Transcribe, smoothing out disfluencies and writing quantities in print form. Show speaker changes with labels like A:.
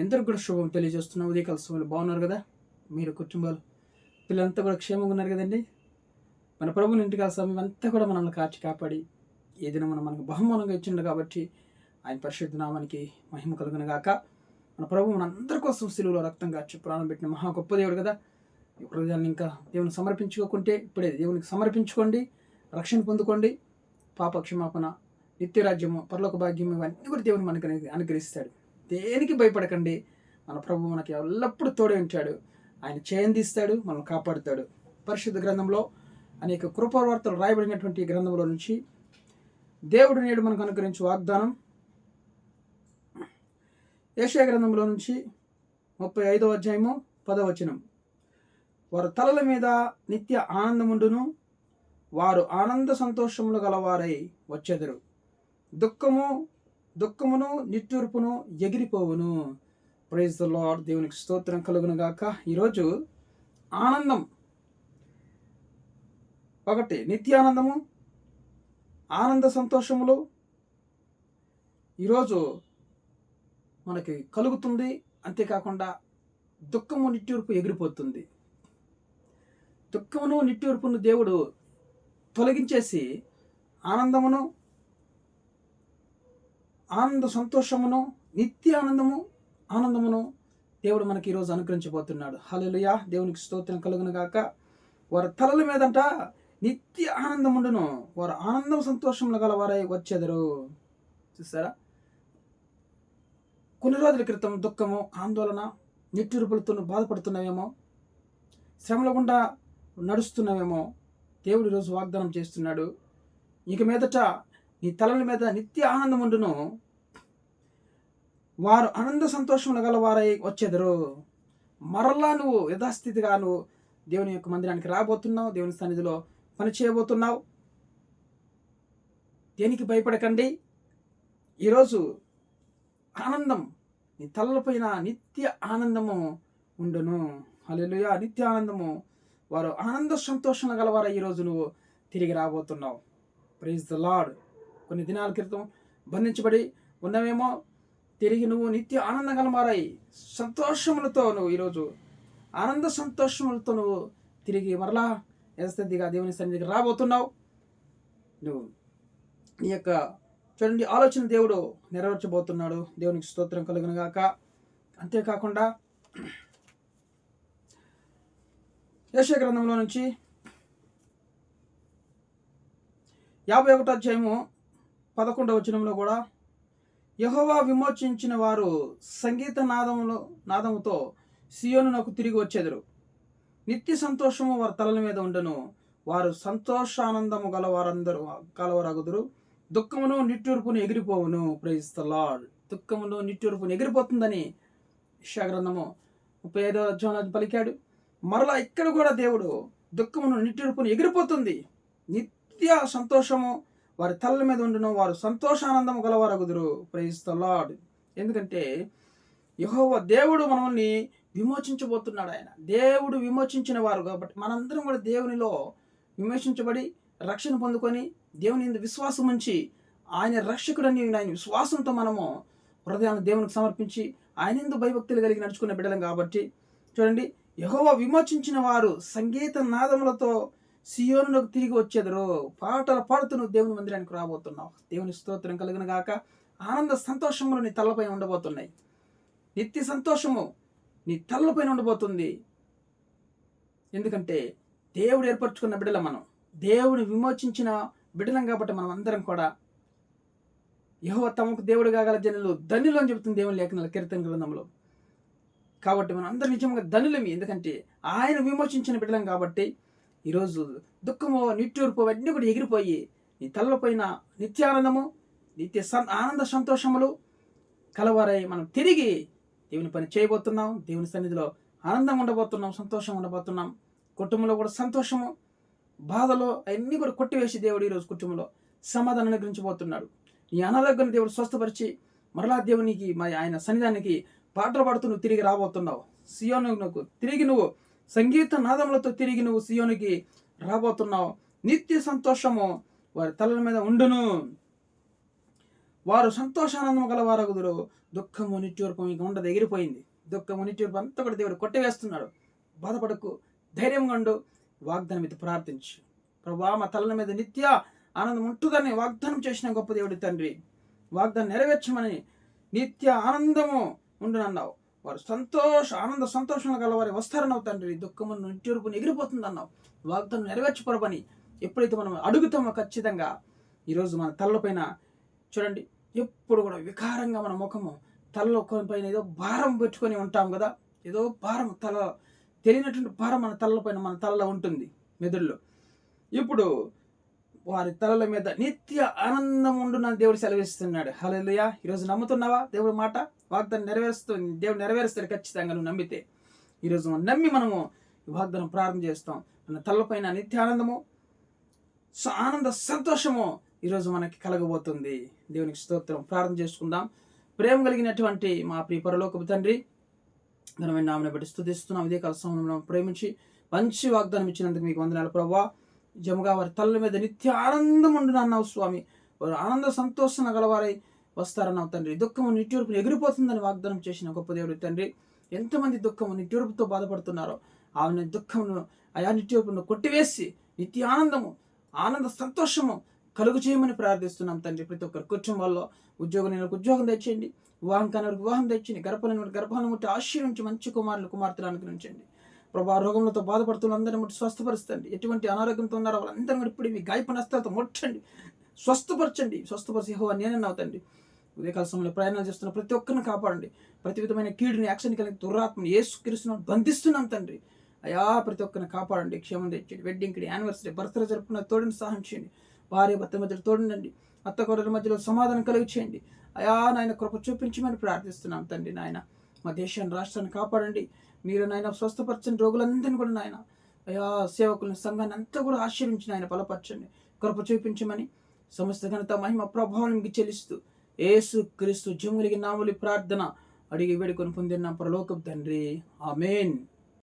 A: ఎందరికి కూడా శుభం తెలియజేస్తున్నాం. ఉదయకాల సమయంలో బాగున్నారు కదా, మీరు కుటుంబాలు పిల్లలంతా కూడా క్షేమంగా ఉన్నారు కదండి. మన ప్రభుని ఇంటికి సమయం అంతా కూడా మనల్ని కాపాడి ఏదైనా మనకు బహుమానంగా ఇచ్చిండు కాబట్టి ఆయన పరిశుద్ధ నామానికి మహిమ కలుగును గాక. మన ప్రభు మన అందరి కోసం సిలువలో రక్తం కార్చి ప్రాణం పెట్టిన మహా గొప్ప దేవుడు కదా. హృదయాన్ని ఇంకా దేవుని సమర్పించుకోకుంటే ఇప్పుడే దేవునికి సమర్పించుకోండి, రక్షణ పొందుకోండి. పాప క్షమాపణ, నిత్యరాజ్యము, పరలోక భాగ్యం ఇవన్నీ కూడా దేవుని మనకు అనుగ్రహిస్తాడు. దేనికి భయపడకండి, మన ప్రభు మనకి ఎల్లప్పుడూ తోడే ఉంటాడు. ఆయన చేయందిస్తాడు, మనల్ని కాపాడుతాడు. పరిశుద్ధ గ్రంథంలో అనేక కృపావార్తలు రాయబడినటువంటి గ్రంథంలో నుంచి దేవుడు నేడు మనకు అనుగ్రహించే వాగ్దానం యెషయా గ్రంథంలో నుంచి 35వ అధ్యాయము 10వ వచనం. వారు తలల మీద నిత్య ఆనందముండును, వారు ఆనంద సంతోషములు గలవారై వచ్చెదరు. దుఃఖమును నిట్టూర్పును ఎగిరిపోవును. Praise the lord. దేవునికి స్తోత్రం కలుగును గాక. ఈరోజు ఆనందం ఒకటి, నిత్యానందము, ఆనంద సంతోషములు ఈరోజు మనకి కలుగుతుంది. అంతేకాకుండా దుఃఖము నిట్టూర్పు ఎగిరిపోతుంది. దుఃఖమును నిట్టూర్పును దేవుడు తొలగించేసి ఆనంద సంతోషమును, నిత్య ఆనందమును దేవుడు మనకి ఈరోజు అనుగ్రహించబోతున్నాడు. హల్లెలూయా. దేవునికి స్తోత్రం కలుగును గాక. వారి తలల మీదంట నిత్య ఆనందముండును, వారు ఆనందం సంతోషములు గలవారై వచ్చెదరు. చూసారా, కొన్ని రోజుల క్రితం దుఃఖము, ఆందోళన, నిట్టూర్పులతో బాధపడుతున్నావేమో, శ్రమల గుండా నడుస్తున్నావేమో. దేవుడు ఈరోజు వాగ్దానం చేస్తున్నాడు, ఇక మీదట నీ తలల మీద నిత్య ఆనందం ఉండును, వారు ఆనంద సంతోషములు గలవారై వచ్చెదరు. మరలా నువ్వు యథాస్థితిగా నువ్వు దేవుని యొక్క మందిరానికి రాబోతున్నావు, దేవుని సన్నిధిలో పని చేయబోతున్నావు. దేనికి భయపడకండి. ఈరోజు ఆనందం నీ తలలపైన నిత్య ఆనందము ఉండును. హల్లెలూయా. నిత్య ఆనందము, వారు ఆనంద సంతోషం గలవారు ఈరోజు నువ్వు తిరిగి రాబోతున్నావు. Praise the lord. కొన్ని దినాల క్రితం బంధించబడి ఉన్నావేమో, తిరిగి నువ్వు నిత్య ఆనందం గలవారై సంతోషములతో నువ్వు ఈరోజు ఆనంద సంతోషములతో నువ్వు తిరిగి మరలా యథాస్థితిగా దేవుని సన్నిధికి రాబోతున్నావు. నువ్వు నీ యొక్క చూడండి ఆలోచన దేవుడు నెరవేర్చబోతున్నాడు. దేవునికి స్తోత్రం కలుగును గాక. అంతేకాకుండా యెషయా గ్రంథంలో నుంచి 51వ అధ్యాయము 11వ వచనంలో కూడా యెహోవా విమోచించిన వారు సంగీత నాదముతో సియోనునకు తిరిగి వచ్చెదరు. నిత్య సంతోషము వారి తలల మీద ఉండును, వారు సంతోషానందము గలవారగుదురు. దుఃఖమును నిట్టూర్పును ఎగిరిపోవును. Praise the lord. దుఃఖమును నిట్టూర్పును ఎగిరిపోతుందని యెషయా గ్రంథము 35వ అధ్యాయంలో పలికాడు. మరలా ఇక్కడ కూడా దేవుడు దుఃఖమును నిట్టూర్పును ఎగిరిపోతుంది, నిత్య సంతోషము వారి తలల మీద ఉండును, వారు సంతోషానందము గలవారగుదురు. Praise the lord. ఎందుకంటే యెహోవా దేవుడు మనల్ని విమోచించబోతున్నాడు. ఆయన దేవుడు విమోచించిన వారు కాబట్టి మనందరం కూడా దేవునిలో విమోచించబడి రక్షణ పొందుకొని దేవుని యందు విశ్వాసం ఉంచి ఆయన రక్షకుడని ఆయన విశ్వాసంతో మనము హృదయాన్ని దేవునికి సమర్పించి ఆయన యందు భయభక్తులు కలిగి నడుచుకున్న బిడ్డలం కాబట్టి చూడండి, యెహోవా విమోచించిన వారు సంగీత నాదములతో సియోనులకు తిరిగి వచ్చేదరు. పాటలు పాడుతూ నువ్వు దేవుని మందిరానికి రాబోతున్నావు. దేవుని స్తోత్రం కలుగును గాక. ఆనంద సంతోషములు నీ తలపై ఉండబోతున్నాయి. నిత్య సంతోషము నీ తలపైన ఉండబోతుంది. ఎందుకంటే దేవుడు ఏర్పరచుకున్న బిడ్డలం మనం, దేవుడు విమోచించిన బిడ్డలం కాబట్టి మనం అందరం కూడా యెహోవా తమకు దేవుడు కాగల జనులు ధన్యులు అని చెబుతుంది దేవుని లేఖనాల కీర్తన గ్రంథంలో. కాబట్టి మనం అందరం నిజంగా ధన్యులమి, ఎందుకంటే ఆయన విమోచించిన బిడ్డలం కాబట్టి ఈరోజు దుఃఖము, నిట్టూర్పు అవన్నీ కూడా ఎగిరిపోయి నీ తలపైన నిత్యానందము, ఆనంద సంతోషములు కలవారై మనం తిరిగి దేవుని పని చేయబోతున్నాం. దేవుని సన్నిధిలో ఆనందంగా ఉండబోతున్నాం, సంతోషంగా ఉండబోతున్నాం. కుటుంబంలో కూడా సంతోషము, బాధలు అవన్నీ కూడా కొట్టివేసి దేవుడు ఈరోజు కుటుంబంలో సమాధానం అనుగ్రహించబోతున్నాడు. ఈ అనారోగ్యాన్ని దేవుడు స్వస్థపరిచి మరలా దేవునికి ఆయన సన్నిధానికి పాటలు పాడుతూ నువ్వు తిరిగి రాబోతున్నావు. సియోనుకు తిరిగి నువ్వు సంగీత నాదములతో తిరిగి నువ్వు సియోనుకి రాబోతున్నావు. నిత్య సంతోషము వారి తలల మీద ఉండును, వారు సంతోషానందము గలవారగుదురు. దుఃఖము నిట్టూర్పు మీకు ఉండదు, ఎగిరిపోయింది. దుఃఖము నిట్టూర్పు అంతా కూడా దేవుడు కొట్టివేస్తున్నాడు. బాధపడకు, ధైర్యంగా ఉండు, వాగ్దానం మీద ప్రార్థించు. ప్రభువా, మా తలల మీద నిత్య ఆనందం ఉంటుందని వాగ్దానం చేసిన గొప్ప దేవుడి తండ్రి, వాగ్దానం నెరవేర్చమని నిత్య ఆనందము ఉండునన్నావు. వారు ఆనంద సంతోషంగా గలవారి వస్తారన్నావు తండ్రి. దుఃఖము నిట్టూర్పుని ఎగిరిపోతుంది అన్నావు. వాగ్దానం నెరవేర్చపరపని ఎప్పుడైతే మనం అడుగుతామో ఖచ్చితంగా ఈరోజు మన తలపైన చూడండి, ఎప్పుడు కూడా వికారంగా మన ముఖము తలలో పైన ఏదో భారం పెట్టుకొని ఉంటాం కదా, ఏదో భారం, తల తెలియనటువంటి భారం మన తలపైన, మన తలలో ఉంటుంది, మెదడులో. ఇప్పుడు వారి తలల మీద నిత్య ఆనందం ఉండునని దేవుడు సెలవిస్తున్నాడు. హల్లెలూయా. ఈరోజు నమ్ముతున్నావా దేవుడి మాట? వాగ్దానం దేవుడు నెరవేరుస్తాడు ఖచ్చితంగా, నువ్వు నమ్మితే. ఈరోజు మనము ఈ వాగ్దానం ప్రారంభం చేస్తాం. మన తలపైన నిత్య ఆనందము, ఆనంద సంతోషము ఈరోజు మనకి కలగబోతుంది. దేవునికి స్తోత్రం. ప్రార్థన చేసుకుందాం. ప్రేమ కలిగినటువంటి మా ప్రియ పరలోకపు తండ్రి, ఘనమైన నామమును బట్టి స్తుతిస్తున్నాం. ఇదే కాల సమయంలో ప్రేమించి మంచి వాగ్దానం ఇచ్చినందుకు మీకు వందనాలు ప్రభువా. జముగా వారి తల్ల మీద నిత్య ఆనందం ఉండును అన్నావు స్వామి. వారు ఆనంద సంతోషం గలవారై వస్తారన్నావు తండ్రి. దుఃఖము నిట్టూర్పుని ఎగిరిపోతుందని వాగ్దానం చేసిన గొప్ప దేవుడి తండ్రి. ఎంతమంది దుఃఖము నిట్టూర్పుతో బాధపడుతున్నారో ఆ దుఃఖమును, ఆయా నిట్టూర్పును కొట్టివేసి నిత్య ఆనంద సంతోషము కలుగు చేయమని ప్రార్థిస్తున్నాం తండ్రి. ప్రతి ఒక్కరి కుటుంబాల్లో ఉద్యోగం తెచ్చేయండి, వివాహం కాని వివాహం తెచ్చింది, గర్భాలను ముట్టి ఆశీర్వించి మంచి కుమార్తెలు అనుగ్రహించండి ప్రభా. రోగములతో బాధపడుతున్న అందరిని ముట్టి స్వస్థపరుస్తండి. ఎటువంటి అనారోగ్యంతో ఉన్నారో వాళ్ళందరూ కూడా ఇప్పుడు మీ గాయపడిన హస్తాలతో ముట్టండి, స్వస్థపరిచి యెహోవా నేనన్నావు తండ్రి. ఉదయకాల సమయంలో ప్రయాణాలు చేస్తున్న ప్రతి ఒక్కరిని కాపాడండి. ప్రతి విధమైన కీడుని, యాక్షన్ కలిగిన దురాత్మని యేసుక్రీస్తును బంధిస్తున్నాం తండ్రి. అయా, ప్రతి ఒక్కరిని కాపాడండి, క్షేమం తెచ్చండి. వెడ్డింగ్ కి, యానివర్సరీ, బర్త్డే జరుపుకున్న తోడుని సహాయం చేయండి. భార్య భర్త మధ్యలో తోడుండండి. అత్త కోడల మధ్యలో సమాధానం కలిగి చేయండి. అయా నాయన, కృప చూపించమని ప్రార్థిస్తున్నాం తండ్రి. నాయన, మా దేశాన్ని, రాష్ట్రాన్ని కాపాడండి. మీరు నాయన స్వస్థపరచండి రోగులందరినీ కూడా నాయన. అయా, సేవకులను, సంఘాన్ని అంతా కూడా ఆశీర్వించి నాయన బలపరచండి, కృప చూపించమని సమస్త ఘనత, మహిమ, ప్రభావం మీకు చెల్లిస్తూ యేసు క్రీస్తు జీవము కలిగిన నామములో ప్రార్థన అడిగి వేడుకొని పొందిన పరలోకపు తండ్రి. ఆమేన్.